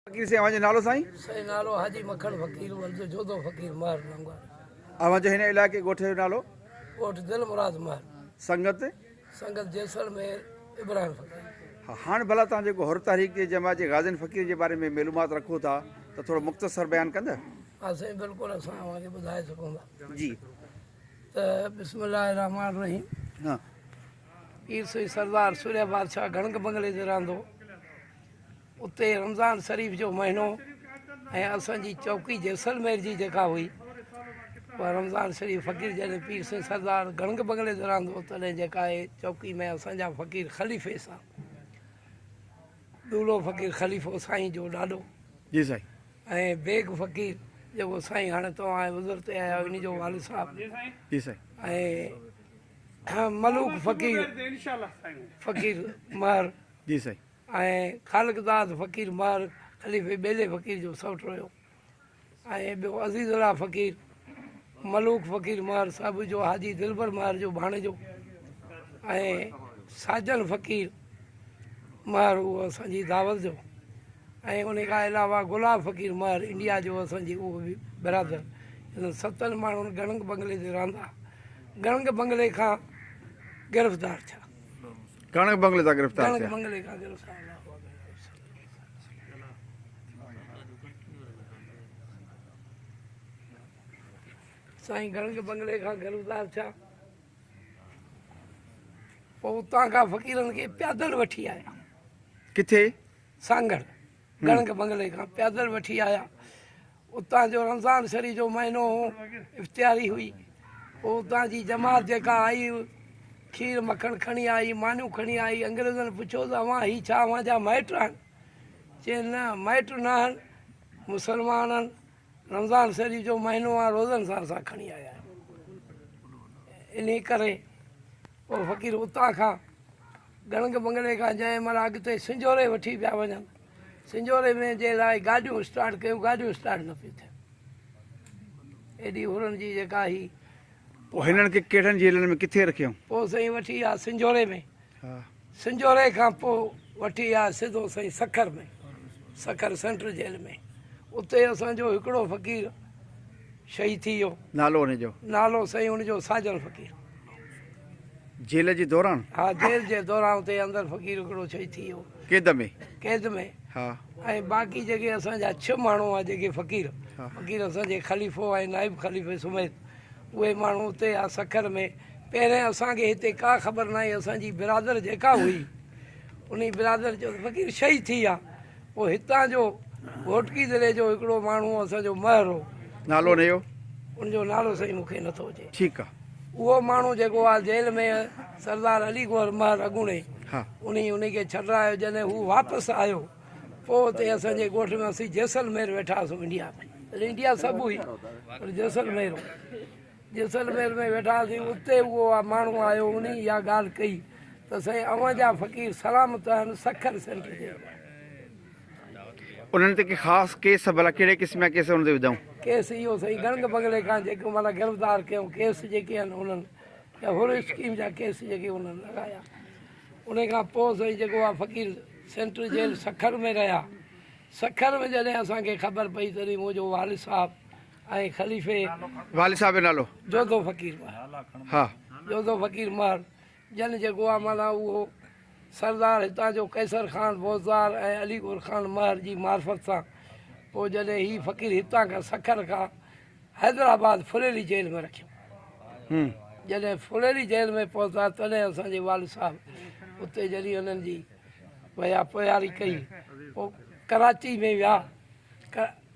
फकीर से आवाज नालो साईं सही नालो हाजी मखण फकीर वल्द जोधो फकीर मार लंगा आवाज हिन इलाके गोठे जो नालो कोट दिल मुराद मार संगत संगत जैसलमेर इब्राहिम फकीर। हाणे भला तव्हां जेको हुर तहरीक जे जमा जे गाज़िन फ़कीर जे बारे में मालूमात रखो था त थोरो मुख़्तसर बयानु कंदा? हाँ साईं बिल्कुलु असां तव्हांखे ॿुधाए सघूं था जी त बिस्मिल्लाह रहमान रहीम। हाँ पीर साईं सरदार सूर्य बादशाह गणक बंगले ते रहंदो। उते रमज़ान शरीफ़ जो महीनो ऐं असांजी चौकी जैसलमेर जी जेका हुई उहा रमज़ान शरीफ़ फ़कीर जॾहिं पीर साईं सरदार गणक बंगले ते रहंदो तॾहिं जेका आहे चौकी में असांजा फ़कीर ख़लीफ़े सां दूल्हो फ़कीर ख़लीफ़ो साईं जो ॾाढो जी साईं ऐं बेग फ़कीर जेको साईं हाणे तव्हां वज़ुर ते आया इन जो वाल साहब जी साईं ऐं मलूक फ़कीर फ़कीर महर जी साईं ऐं ख़ालिकदाद फ़कीर महर ख़लीफ़े बेले फ़कीर जो सौटु हुयो ऐं ॿियो अज़ीज़ुल्ला फ़कीर मलूक फ़कीर महर साहिब जो हाजी दिलबर महर जो भाणे जो ऐं साजन फ़कीर महर उहो असांजी दावत जो ऐं उन खां अलावा गुलाब फ़कीर महर इंडिया जो असांजी उहो बि बिरादर। इन 7 माण्हुनि गणक बंगले ते रहंदा। गणक बंगले खां गिरफ़्तार थिया। कणक बंगले था गिरफ़्तार गणक थिया। बंगले खां गिरफ़्तार साईं गणक बंगले खां गिरफ़्तार थिया। पोइ उतां खां फ़कीरनि खे पैदल वठी आया। किथे? सांगड़ गणक बंगले खां पैदल वठी आया। उतां जो रमज़ान शरीफ़ जो महीनो इफ़्तियारी हुई। पोइ उतां जी जमात जेका आई खीर मखण खणी आई, मानियूं खणी आई। अंग्रेज़नि पुछियो त अवां ही छा अवां जा माइट आहिनि? चई न माइट न आहिनि, मुस्लमान आहिनि, रमज़ान शरीफ़ जो महीनो आहे, रोज़नि सां असां खणी आया आहियूं। इन करे पोइ फ़कीर उतां खां गणक बंगले खां जंहिं महिल अॻिते सिंजोरे वठी पिया वञनि, सिंजोरे में जे लाइ गाॾियूं स्टार्ट कयूं, गाॾियूं स्टार्ट न पियूं थियनि। एॾी हुरनि जी जेका ही पोइ हिननि खे कहिड़नि जेलनि में किथे रखियऊं? पोइ साईं वठी विया सिंजोरे में। हा सिंजोरे खां पोइ वठी विया सिधो साईं सखर में, सखर सेंट्रल जेल में। उते असांजो हिकिड़ो फ़कीर शहीद थी वियो। नालो हुनजो? नालो साईं हुनजो साजन फ़कीर। जेल जे दौरान? हा जेल जे दौरान उते अंदरि फ़कीर हिकिड़ो शहीद थी वियो कैद में? कैद में। हा ऐं बाक़ी जेके असांजा 6 माण्हू आहे जेके फ़कीर हा। फ़कीर असांजे ख़लीफ़ो ऐं नाइब ख़लीफ़े सुमेत उहे माण्हू उते आहे सखर में। पहिरें असांखे हिते का ख़बर न आहे। असांजी बिरादर जेका हुई उन बिरादर जो फ़कीर शहीद थी विया। पोइ हितां जो घोटकी ज़िले जो हिकिड़ो माण्हू असांजो महर हो। नालो हुनजो? उनजो नालो साईं मूंखे नथो अचे। ठीकु आहे। उहो माण्हू जेको आहे जेल में सरदार अली गौर महर अॻूणे हा उनखे छॾायो। जॾहिं हू वापसि आयो पोइ उते असांजे ॻोठ में असीं जैसलमेर वेठा हुआसीं इंडिया में। इंडिया सभु हुई पर जैसलमेर जैसलमेर में वेठा हुआसीं। उते उहो माण्हू आयो उन इहा ॻाल्हि कई त साईं अवां जा फ़कीर सलामत आहिनि सखर सेंटर जे। उन्हनि ते के ख़ासि केस भला कहिड़े क़िस्म जा केस हुन ते विधऊं? केस इहो साईं गणक बंगले खां जेको माना गिरफ़्तार कयूं केस जेके आहिनि उन्हनि या हुर स्कीम जा केस जेके उन्हनि लॻाया। उन खां पोइ साईं जेको आहे फ़कीर सेंट्रल जेल सखर में रहिया। सखर में जॾहिं असांखे ख़बर पई तॾहिं मुंहिंजो वालिद साहब ऐं ख़लीफ़े वालिद साहब जो नालो? जोधो फ़कीर हा जोधो फ़कीर महर जन जेको आहे माना उहो सरदार हितां जो कैसर ख़ान बोज़दार ऐं अलीगोर ख़ान महर जी मार्फत सां पोइ जॾहिं ही फ़कीर हितां खां सखर खां हैदराबाद फुलेली जेल में रखियो। जॾहिं फुलेली जेल में पहुता तॾहिं असांजे वालिद साहब उते जॾहिं हुननि जी विया तयारी कई। पोइ कराची में विया।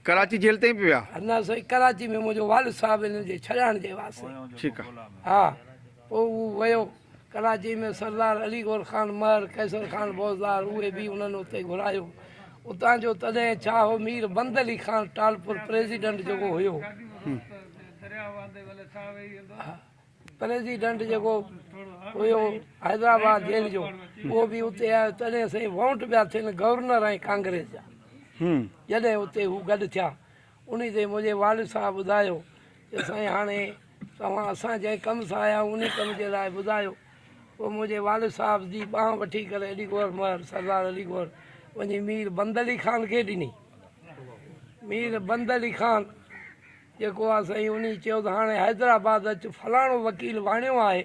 कराची जेल ताईं पिया? न साईं कराची में मुंहिंजो वालिद साहब हिननि जे छॾाइण जे वास्ते। ठीकु आहे। हा पोइ उहो वियो कराची में सरदार अली गौर ख़ान महर कैसर ख़ान बोज़दार उहे बि उन्हनि उते घुरायो। उतां जो तॾहिं छा हो मीर बंद अली ख़ान टालपुर प्रेसिडेंट जेको हुयो प्रेसिडेंट जेको हुयो हैदराबाद जेल जो उहो बि उते आयो। तॾहिं साईं वोट पिया थियनि गवर्नर ऐं कांग्रेस जा। जॾहिं उते हू गॾु थिया उन ते मुंहिंजे वालिद साहब ॿुधायो की साईं हाणे तव्हां असां जंहिं कम सां आया उन कम जे लाइ ॿुधायो। पोइ मुंहिंजे वालिद साहब जी ॿांह वठी करे अली गौर महर सरदार अली गौर वञी मीर बंद अली ख़ान खे ॾिनी। मीर बंद अली खान जेको आहे साईं उन चयो त हाणे हैदराबाद अच फलाणो वकील वाणियो आहे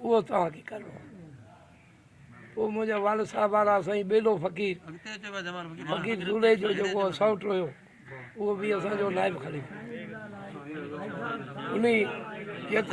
उहो तव्हांखे करिणो आहे। पोइ मुंहिंजा वाल साहिब वारा साईं बेलो फ़क़ीर फ़क़ीर झूले जो जेको सौट हुयो उहो बि असांजो नाइब ख़लीफ़ो उन